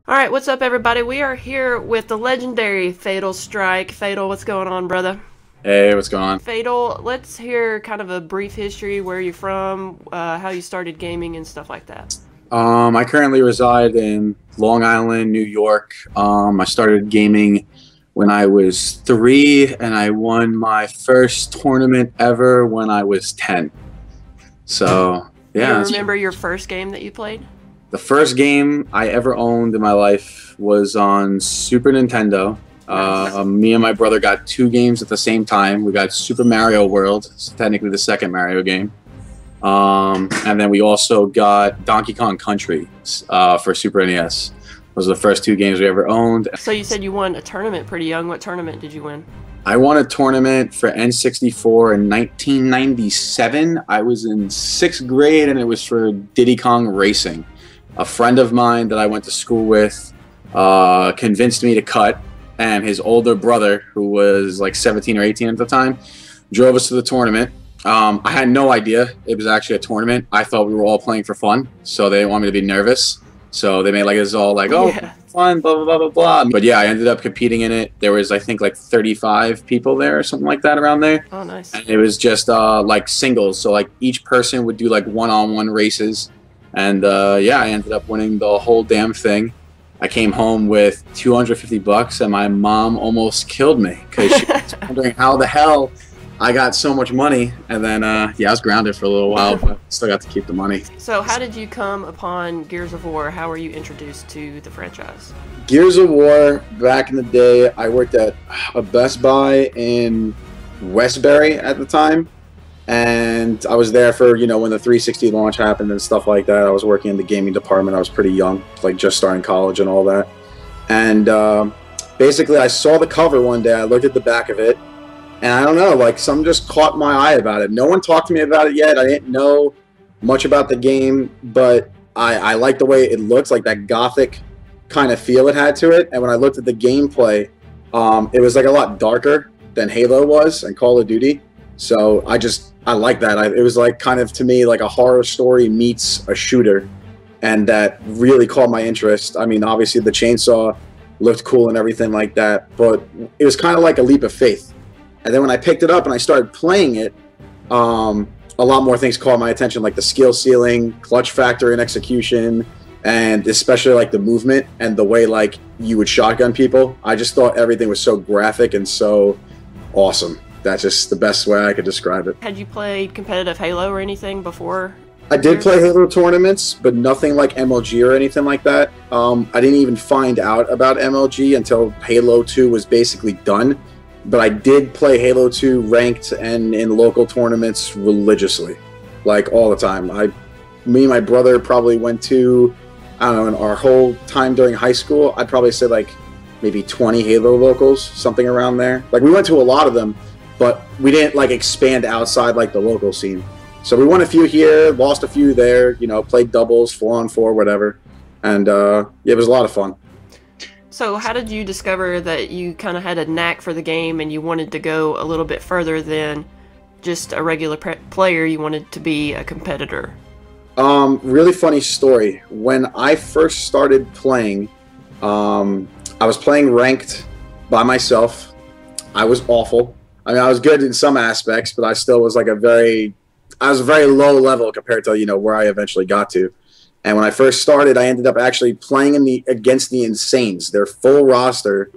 Alright, what's up everybody? We are here with the legendary FatalStryke. Fatal, what's going on, brother? Hey, what's going on? Fatal, let's hear kind of a brief history, where you're from, how you started gaming and stuff like that. I currently reside in Long Island, New York. I started gaming when I was 3, and I won my first tournament ever when I was 10. So, yeah. Do you remember your first game that you played? The first game I ever owned in my life was on Super Nintendo. Nice. Me and my brother got 2 games at the same time. We got Super Mario World, it's technically the second Mario game. And then we also got Donkey Kong Country for Super NES. Those are the first 2 games we ever owned. So you said you won a tournament pretty young. What tournament did you win? I won a tournament for N64 in 1997. I was in 6th grade, and it was for Diddy Kong Racing. A friend of mine that I went to school with convinced me to cut, and his older brother, who was like 17 or 18 at the time, drove us to the tournament. I had no idea it was actually a tournament. I thought we were all playing for fun, so they didn't want me to be nervous. So they made like it was all like, oh, yeah, fun, blah, blah, blah, blah, blah. But yeah, I ended up competing in it. There was, I think, like 35 people there or something like that around there. Oh, nice. And it was just like singles. So like each person would do like one-on-one races. And yeah, I ended up winning the whole damn thing. I came home with $250, and my mom almost killed me because she was wondering how the hell I got so much money. And then yeah, I was grounded for a little while, but still got to keep the money. So how did you come upon Gears of War? How were you introduced to the franchise? Gears of War, back in the day, I worked at a Best Buy in Westbury at the time. And I was there for, you know, when the 360 launch happened and stuff like that. I was working in the gaming department. I was pretty young, like just starting college and all that. And basically, I saw the cover one day. I looked at the back of it, and I don't know, like something just caught my eye about it. No one talked to me about it yet. I didn't know much about the game, but I liked the way it looked, like that gothic kind of feel it had to it. And when I looked at the gameplay, it was like a lot darker than Halo was and Call of Duty. So I like that. It was like kind of, to me, like a horror story meets a shooter, and that really caught my interest. I mean, obviously the chainsaw looked cool and everything like that, but it was kind of like a leap of faith. And then when I picked it up and I started playing it, a lot more things caught my attention, like the skill ceiling, clutch factor and execution, and especially like the movement and the way like you would shotgun people. I just thought everything was so graphic and so awesome. That's just the best way I could describe it. Had you played competitive Halo or anything before? I did play Halo tournaments, but nothing like MLG or anything like that. I didn't even find out about MLG until Halo 2 was basically done. But I did play Halo 2 ranked and in local tournaments religiously, like all the time. Me and my brother probably went to, I don't know, in our whole time during high school, I'd probably say like maybe 20 Halo locals, something around there. Like we went to a lot of them, but we didn't like expand outside like the local scene. So we won a few here, lost a few there, you know, played doubles, 4-on-4, whatever. And yeah, it was a lot of fun. So how did you discover that you kind of had a knack for the game and you wanted to go a little bit further than just a regular player? You wanted to be a competitor? Really funny story. When I first started playing, I was playing ranked by myself. I was awful. I mean, I was good in some aspects, but I still was like I was very low level compared to, you know, where I eventually got to. And when I first started, I ended up actually playing against the Insanes, their full roster.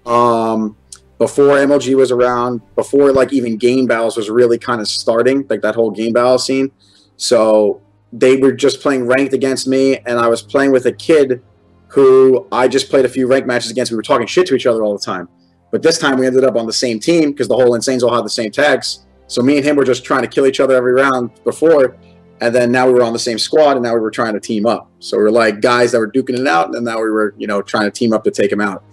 Before MLG was around, before like even game battles was really kind of starting, like that whole game battle scene. So they were just playing ranked against me, and I was playing with a kid who I just played a few ranked matches against. We were talking shit to each other all the time. But this time we ended up on the same team because the whole Insanes all had the same tags. So me and him were just trying to kill each other every round before. And then now we were on the same squad, and now we were trying to team up. So we were like guys that were duking it out, and now we were, you know, trying to team up to take him out.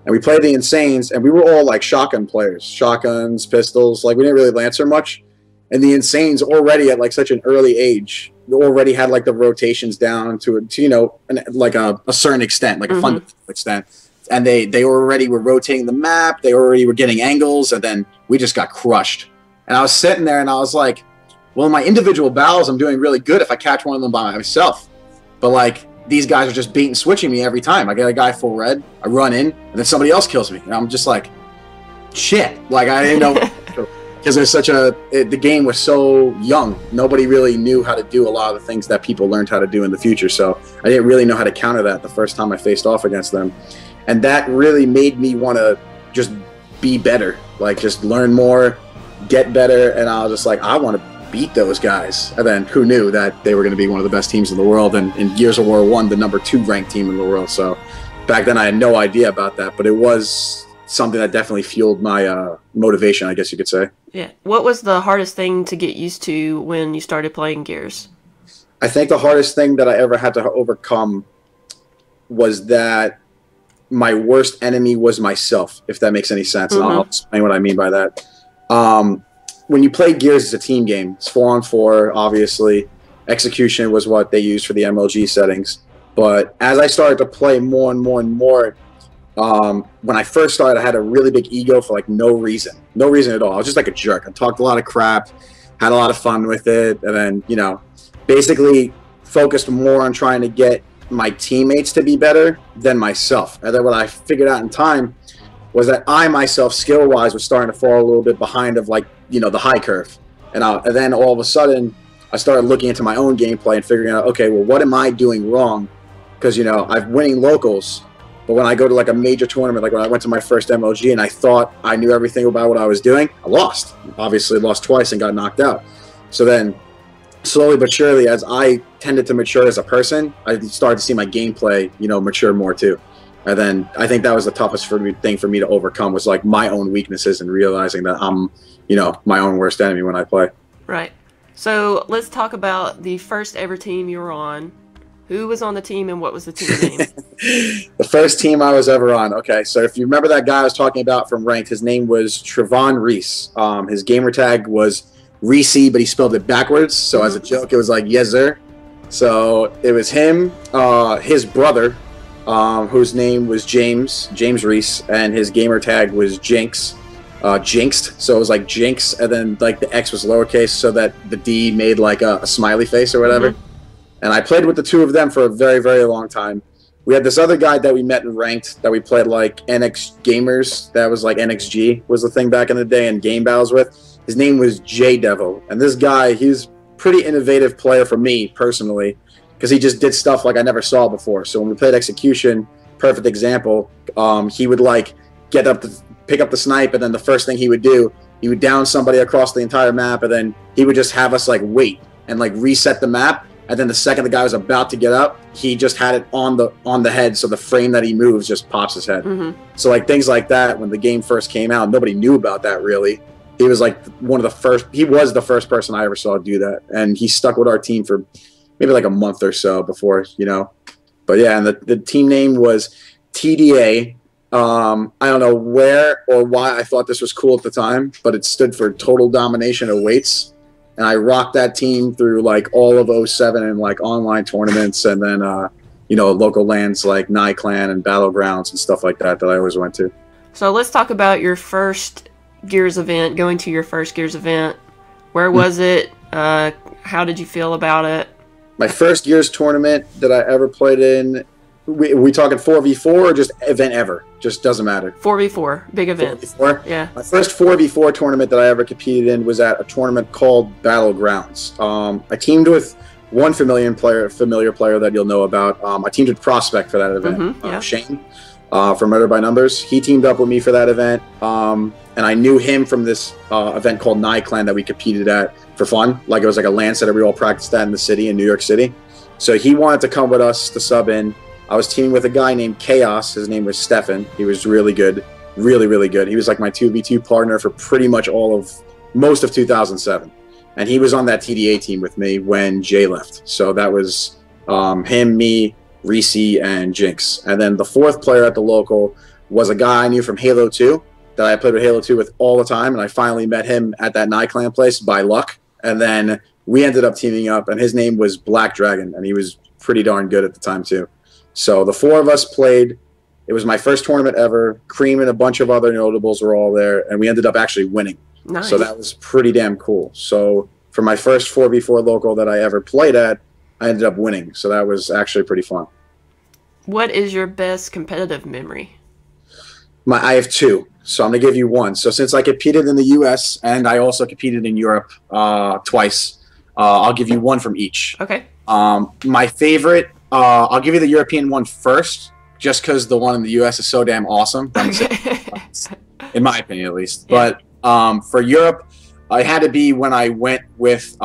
And we played the Insanes, and we were all like shotgun players. Shotguns, pistols, like we didn't really lancer much. And the Insanes already at like such an early age already had like the rotations down to you know, like a certain extent, like a fundamental extent. And they already were rotating the map. They already were getting angles, and then we just got crushed. And I was sitting there, and I was like, well, in my individual battles, I'm doing really good if I catch one of them by myself. But like these guys are just bait and switching me every time. I get a guy full red, I run in, and then somebody else kills me. And I'm just like, shit. Like, I didn't know. Because there's the game was so young. Nobody really knew how to do a lot of the things that people learned how to do in the future. So I didn't really know how to counter that the first time I faced off against them. And that really made me want to just be better, like just learn more, get better. And I was just like, I want to beat those guys. And then who knew that they were going to be one of the best teams in the world, and in Gears of War I, the #2 ranked team in the world. So back then I had no idea about that, but it was something that definitely fueled my motivation, I guess you could say. Yeah. What was the hardest thing to get used to when you started playing Gears? I think the hardest thing that I ever had to overcome was that my worst enemy was myself, if that makes any sense. And I'll explain what I mean by that. When you play Gears, it's a team game. It's 4-on-4, obviously. Execution was what they used for the MLG settings. But as I started to play more and more and more, when I first started, I had a really big ego for like no reason at all. I was just like a jerk. I talked a lot of crap, had a lot of fun with it, and then, you know, basically focused more on trying to get my teammates to be better than myself. And then what I figured out in time was that I myself, skill-wise, was starting to fall a little bit behind of, like, you know, the high curve. And then all of a sudden, I started looking into my own gameplay and figuring out, okay, well, what am I doing wrong? Because, you know, I'm winning locals, but when I go to like a major tournament, like when I went to my first MLG and I thought I knew everything about what I was doing, I lost. Obviously lost twice and got knocked out. So then slowly but surely, as I tended to mature as a person, I started to see my gameplay, you know, mature more too. And then I think that was the toughest thing for me to overcome, was like my own weaknesses and realizing that I'm, you know, my own worst enemy when I play. Right. So let's talk about the first ever team you were on. Who was on the team and what was the team name? The first team I was ever on. Okay, so if you remember that guy I was talking about from Ranked, his name was Trevon Reese. His gamer tag was Reese, but he spelled it backwards. So as a joke, it was like, yes, sir. So it was him, his brother, whose name was James Reese, and his gamer tag was Jinx. Jinxed, so it was like Jinx, and then like the X was lowercase, so that the D made like a smiley face or whatever. And I played with the two of them for a very, very long time. We had this other guy that we met in Ranked that we played like NX Gamers. That was like NXG was the thing back in the day, and game battles with. His name was J Devil, and this guy, he's pretty innovative player for me personally, because he just did stuff like I never saw before. So when we played Execution, perfect example, he would like get up to pick up the snipe, and then the first thing he would do, he would down somebody across the entire map, and then he would just have us like wait and like reset the map. And then the second the guy was about to get up, he just had it on the head, so the frame that he moves just pops his head. So like things like that, when the game first came out, nobody knew about that really. He was like one of the first. He was the first person I ever saw do that, and he stuck with our team for maybe like a month or so before, you know. But yeah, and the team name was TDA. I don't know where or why I thought this was cool at the time, but it stood for Total Domination of Weights. And I rocked that team through like all of 07 and like online tournaments, and then you know, local lands like NiClan and Battlegrounds and stuff like that I always went to. So let's talk about your first Gears event, going to your first Gears event. Where was it? How did you feel about it? My first Gears tournament that I ever played in, we talking 4v4 or just event ever? Just doesn't matter. 4v4, big event. 4v4? Yeah. My first 4v4 tournament that I ever competed in was at a tournament called Battlegrounds. I teamed with one familiar player that you'll know about. I teamed with Prospect for that event. Shane from Murder by Numbers. He teamed up with me for that event. And I knew him from this event called NiClan that we competed at for fun. Like it was like a LAN set that we all practiced at in the city, in New York City. So he wanted to come with us to sub in. I was teaming with a guy named Chaos. His name was Stefan. He was really good. Really, really good. He was like my 2v2 partner for pretty much most of 2007. And he was on that TDA team with me when Jay left. So that was him, me, Reese, and Jinx. And then the fourth player at the local was a guy I knew from Halo 2 that I played with Halo 2 with all the time. And I finally met him at that NiClan place by luck. And then we ended up teaming up, and his name was Black Dragon. And he was pretty darn good at the time too. So the four of us played. It was my first tournament ever. Cream and a bunch of other notables were all there, and we ended up actually winning. So that was pretty damn cool. So for my first 4v4 local that I ever played at, I ended up winning. So that was actually pretty fun. What is your best competitive memory? I have two. So I'm going to give you one. So since I competed in the U.S. and I also competed in Europe twice, I'll give you one from each. Okay. My favorite, I'll give you the European one first, just because the one in the U.S. is so damn awesome. In my opinion, at least. Yeah. But for Europe, it had to be when I went with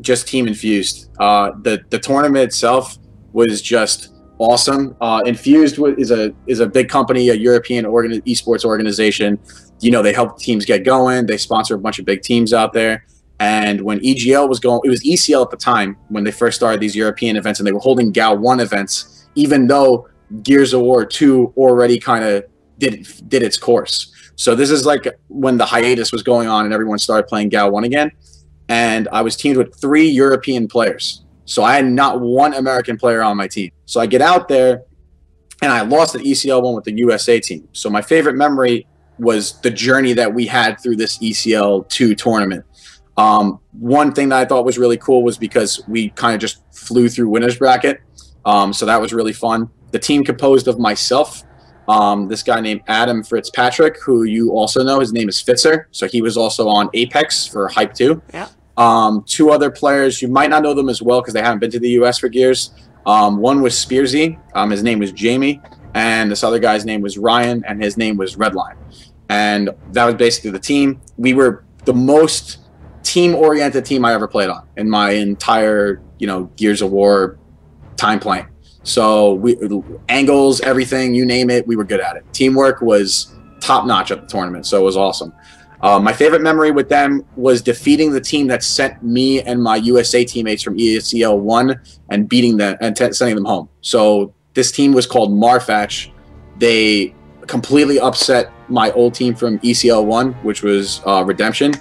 just Team Infused. The tournament itself was just awesome. Infused is a big company, a European esports organization. You know, they help teams get going. They sponsor a bunch of big teams out there. And when EGL was going, it was ECL at the time when they first started these European events, and they were holding GAL 1 events, even though Gears of War 2 already kind of did its course. So this is like when the hiatus was going on and everyone started playing GAL 1 again. And I was teamed with 3 European players. So I had not one American player on my team. So I get out there and I lost at ECL 1 with the USA team. So my favorite memory was the journey that we had through this ECL 2 tournament. One thing that I thought was really cool was because we kind of just flew through winners bracket. So that was really fun. The team composed of myself, this guy named Adam Fitzpatrick, who you also know. His name is Fitzer. So he was also on Apex for Hype 2. Yeah. 2 other players, you might not know them as well because they haven't been to the US for Gears. One was Spearsy. His name was Jamie. And this other guy's name was Ryan, and his name was Redline. And that was basically the team. We were the most team-oriented team I ever played on in my entire, Gears of War time playing. So angles, everything, you name it, we were good at it. Teamwork was top-notch at the tournament, so it was awesome. My favorite memory with them was defeating the team that sent me and my USA teammates from ECL 1 and beating them and sending them home. So this team was called Marfatch. They completely upset my old team from ECL 1, which was Redemption.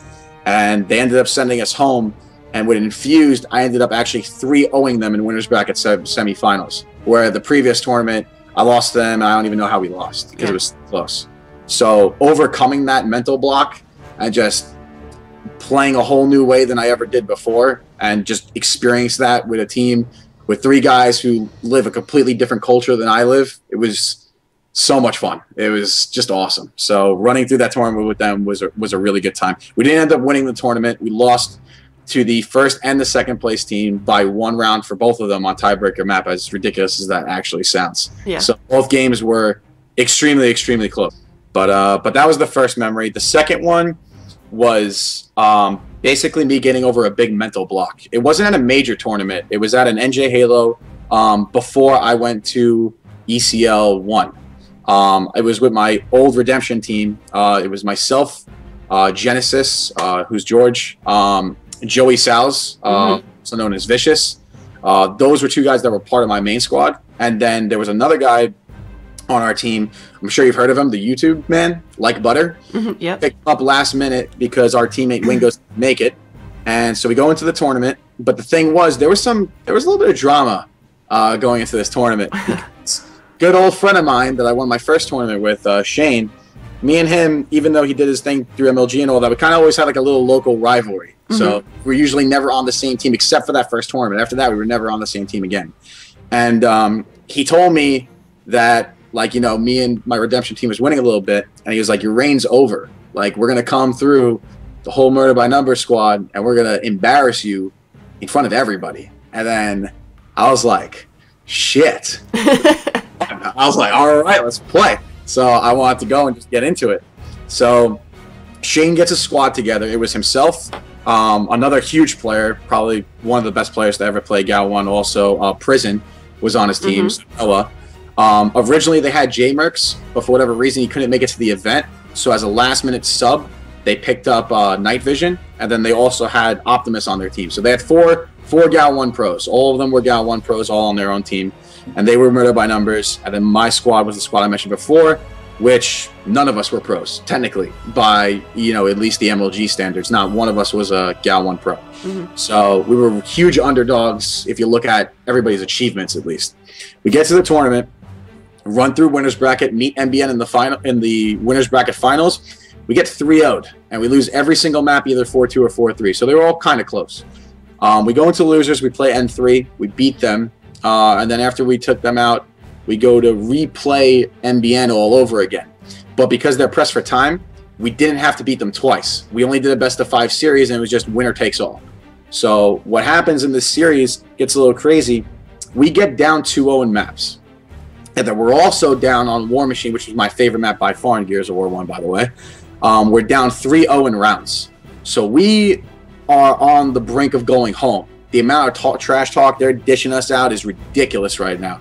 And they ended up sending us home. And with Infused, I ended up actually 3-0ing them in winners bracket semifinals. Where the previous tournament, I lost them, and I don't even know how we lost because it was close. So overcoming that mental block and just playing a whole new way than I ever did before, and just experience that with a team with 3 guys who live a completely different culture than I live, it was so much fun. It was just awesome. So running through that tournament with them was a really good time. We didn't end up winning the tournament. We lost to the first and the second place team by 1 round for both of them on tiebreaker map, as ridiculous as that actually sounds. Yeah. So both games were extremely, extremely close. But that was the first memory. The second one was basically me getting over a big mental block. It wasn't at a major tournament. It was at an NJ Halo before I went to ECL 1. It was with my old Redemption team. It was myself, Genesis, who's George, Joey Salz, also known as Vicious. Those were 2 guys that were part of my main squad. And then there was another guy on our team. I'm sure you've heard of him, the YouTube man, Like Butter. Yep. Picked him up last minute because our teammate Wingos didn't make it. And so we go into the tournament. But the thing was, there was a little bit of drama going into this tournament. Good old friend of mine that I won my first tournament with, Shane, me and him, even though he did his thing through MLG and all that, we kind of always had like a little local rivalry. So we're usually never on the same team except for that first tournament. After that, we were never on the same team again. And he told me that, me and my Redemption team was winning a little bit. And he was like, your reign's over. Like, we're going to come through the whole Murder by Numbers squad and we're going to embarrass you in front of everybody. And then I was like, shit. I was like, all right, let's play. So I wanted to go and just get into it. So Shane gets a squad together. It was himself, another huge player, probably one of the best players to ever play GAL 1 also. Prison was on his team, so Noah. Originally, they had J-Mercs, but for whatever reason, he couldn't make it to the event. So as a last-minute sub, they picked up Night Vision, and then they also had Optimus on their team. So they had four GAL 1 pros. All of them were GAL 1 pros, all on their own team. And they were Murder by Numbers. And then my squad was the squad I mentioned before, which none of us were pros, technically, by, at least the MLG standards. Not one of us was a GAL 1 pro. So we were huge underdogs if you look at everybody's achievements, at least. We get to the tournament, run through winners bracket, meet MBN in the winners bracket finals. We get 3-0'd, and we lose every single map, either 4-2 or 4-3. So they were all kind of close. We go into losers. We play N3. We beat them. And then after we took them out, we go to replay NBN all over again. But because they're pressed for time, we didn't have to beat them twice. We only did a best-of-5 series, and it was just winner takes all. So what happens in this series gets a little crazy. We get down 2-0 in maps. And then we're also down on War Machine, which is my favorite map by far in Gears of War 1, by the way. We're down 3-0 in rounds. So we are on the brink of going home. The amount of trash talk they're dishing us out is ridiculous right now.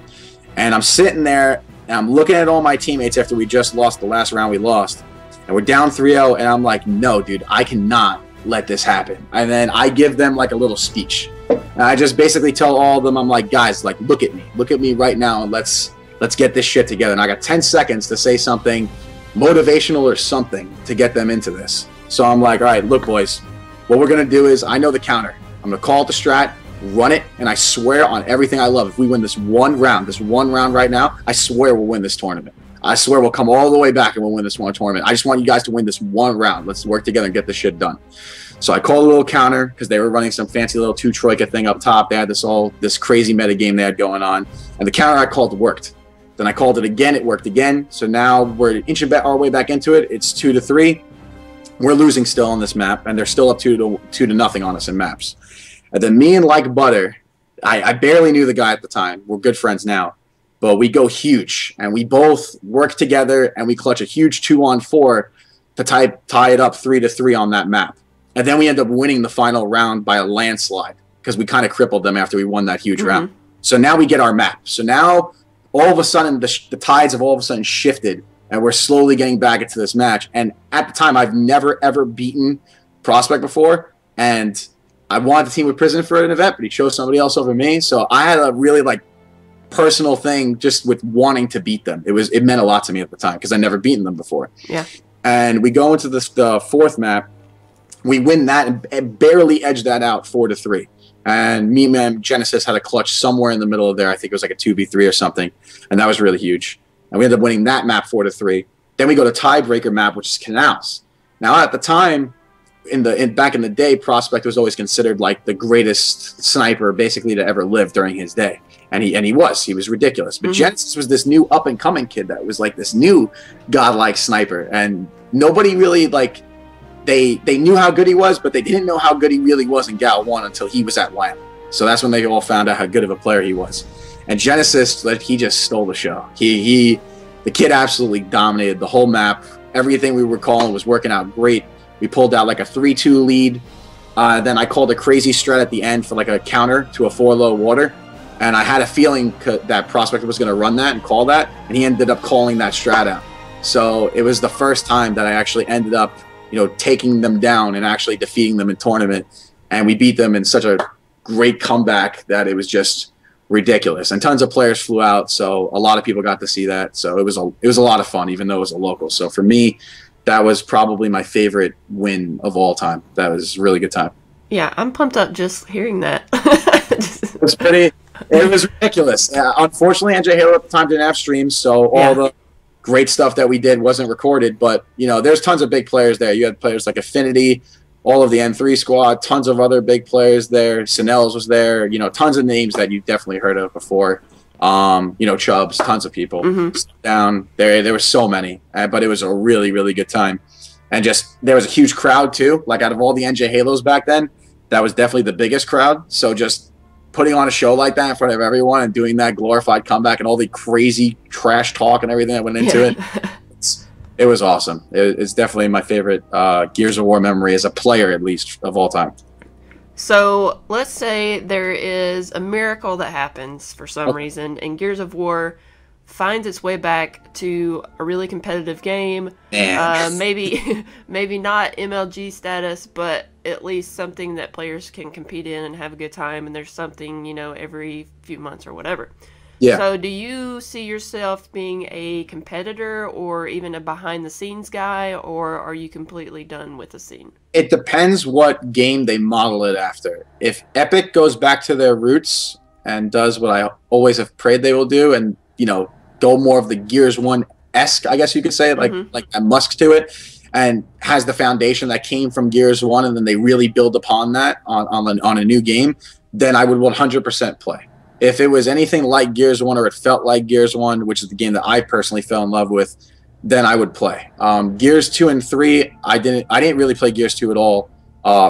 And I'm sitting there, and I'm looking at all my teammates after we just lost the last round we lost. And we're down 3-0, and I'm like, no, dude, I cannot let this happen. And then I give them like a little speech. And I just basically tell all of them, I'm like, guys, like, look at me right now, and let's get this shit together. And I got 10 seconds to say something motivational or something to get them into this. So I'm like, all right, look, boys, what we're going to do is I know the counter. I'm going to call it the strat, run it, and I swear on everything I love, if we win this one round right now, I swear we'll win this tournament. I swear we'll come all the way back and we'll win this one tournament. I just want you guys to win this one round. Let's work together and get this shit done. So I called a little counter because they were running some fancy little 2-troika thing up top. They had this crazy meta game they had going on. And the counter I called worked. Then I called it again. It worked again. So now we're inching our way back into it. It's 2-3. We're losing still on this map, and they're still up 2-0 on us in maps. And then me and Like Butter, I barely knew the guy at the time. We're good friends now. But we go huge, and we both work together, and we clutch a huge 2-on-4 to tie it up 3-3 on that map. And then we end up winning the final round by a landslide because we kind of crippled them after we won that huge round. So now we get our map. So now all of a sudden the tides have all of a sudden shifted, and we're slowly getting back into this match. And at the time, I've never, ever beaten Prospect before, and I wanted the team with Prison for an event, but he chose somebody else over me. So I had a really like personal thing just with wanting to beat them. It meant a lot to me at the time because I'd never beaten them before. Yeah. And we go into the fourth map. We win that and barely edge that out 4-3. And me and Genesis had a clutch somewhere in the middle of there. I think it was like a 2v3 or something. And that was really huge. And we ended up winning that map 4-3. Then we go to tiebreaker map, which is Canals. Now at the time, back in the day, Prospect was always considered like the greatest sniper basically to ever live during his day. And he was ridiculous. But Genesis was this new up and coming kid that was like this new godlike sniper. And nobody really like they knew how good he was, but they didn't know how good he really was in Gal 1 until he was at LAN. So that's when they all found out how good of a player he was. And Genesis, like, he just stole the show. The kid absolutely dominated the whole map. Everything we were calling was working out great. We pulled out like a 3-2 lead. Then I called a crazy strat at the end for like a counter to a 4-low water. And I had a feeling that Prospect was going to run that and call that. And he ended up calling that strat out. So it was the first time that I actually ended up, taking them down and actually defeating them in tournament. And we beat them in such a great comeback that it was just ridiculous. And tons of players flew out, so a lot of people got to see that. So it was a lot of fun, even though it was a local. So for me, that was probably my favorite win of all time. That was a really good time. Yeah, I'm pumped up just hearing that. It was ridiculous. Unfortunately, NJ Halo at the time didn't have streams, so all the great stuff that we did wasn't recorded. But, there's tons of big players there. You had players like Affinity, all of the N3 squad, tons of other big players there. Sinels was there, tons of names that you've definitely heard of before. Chubbs, tons of people down there. There were so many, but it was a really, really good time. And just, there was a huge crowd too. Like out of all the NJ Halos back then, that was definitely the biggest crowd. So just putting on a show like that in front of everyone and doing that glorified comeback and all the crazy trash talk and everything that went into it. It was awesome. It's definitely my favorite Gears of War memory as a player, at least, of all time. So let's say there is a miracle that happens for some reason, and Gears of War finds its way back to a really competitive game. Maybe not MLG status, but at least something that players can compete in and have a good time, and there's something, every few months or whatever. Yeah. So do you see yourself being a competitor or even a behind-the-scenes guy, or are you completely done with the scene? It depends what game they model it after. If Epic goes back to their roots and does what I always have prayed they will do and, go more of the Gears 1-esque, I guess you could say, like a Musk to it, and has the foundation that came from Gears 1, and then they really build upon that on a new game, then I would 100% play. If it was anything like Gears 1 or it felt like Gears 1, which is the game that I personally fell in love with, then I would play. Gears 2 and 3, I didn't really play Gears 2 at all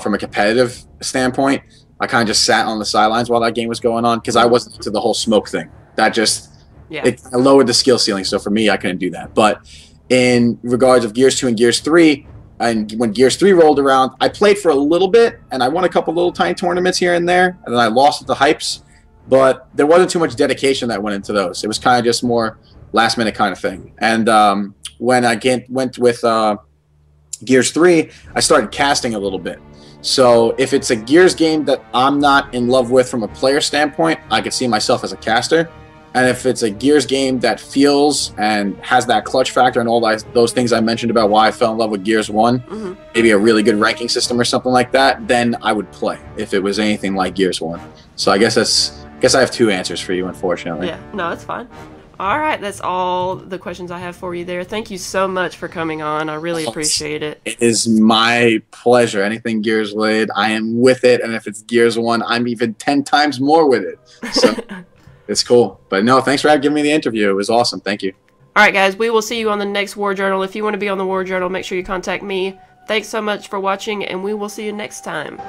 from a competitive standpoint. I kind of just sat on the sidelines while that game was going on because I wasn't into the whole smoke thing. That just it lowered the skill ceiling. So for me, I couldn't do that. But in regards of Gears 2 and Gears 3, and when Gears 3 rolled around, I played for a little bit, and I won a couple little tiny tournaments here and there, and then I lost at the hypes. But there wasn't too much dedication that went into those. It was kind of just more last-minute kind of thing. And when I went with Gears 3, I started casting a little bit. So if it's a Gears game that I'm not in love with from a player standpoint, I could see myself as a caster. And if it's a Gears game that feels and has that clutch factor and all those things I mentioned about why I fell in love with Gears 1, maybe a really good ranking system or something like that, then I would play if it was anything like Gears 1. So I guess I have two answers for you, unfortunately. Yeah, no, that's fine. All right, that's all the questions I have for you there. Thank you so much for coming on. I really appreciate it. It is my pleasure. Anything Gears related, I am with it. And if it's Gears 1, I'm even 10 times more with it. So it's cool. But no, thanks for giving me the interview. It was awesome. Thank you. All right, guys, we will see you on the next War Journal. If you want to be on the War Journal, make sure you contact me. Thanks so much for watching, and we will see you next time.